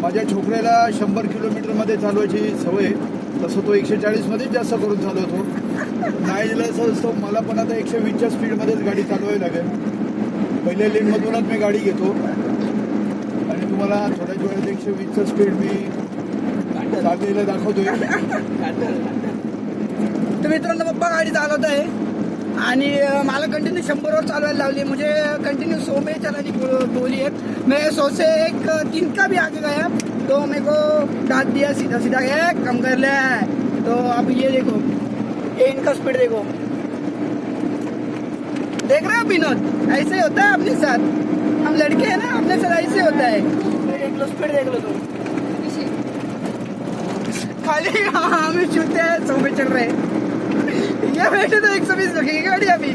माझ्या छोकऱ्याला 100 किलोमीटरमध्ये चालवायची सवय, तसं तो 140मध्येच जास्त करून चालवतो. नाही दिलं असं मला पण आता 120च्या स्पीडमध्येच गाडी चालवावी लागेल. पहिल्या लेनमधूनच मी गाडी घेतो आणि तुम्हाला थोड्याच वेळात 120चं स्पीड मी चाललेलं दाखवतोय. तर मित्रांनो, पप्पा गाडी चालवत आहे आणि मला कंटिन्यू 100वर चालवायला लावली. मुझे कंटिन्यू 100 में चलानी बोली है. मैं 100 से एक 3 का भी आगे गया तो मेरे को डांट दिया, सीधा सीधा गया, कम कर लिया है. तो अब ये देखो, ये इनका स्पीड देखो, देख रहे हो विनोद, ऐसे ही होता है अपने साथ. हम लड़के हैं ना, अपने साथ ऐसे होता है. देख लो स्पीड, देख लो तुम. खाली हमें छूते हैं 100 में चल रहे हैं. ये बैठे तो 120 रखेगी गाड़ी अभी.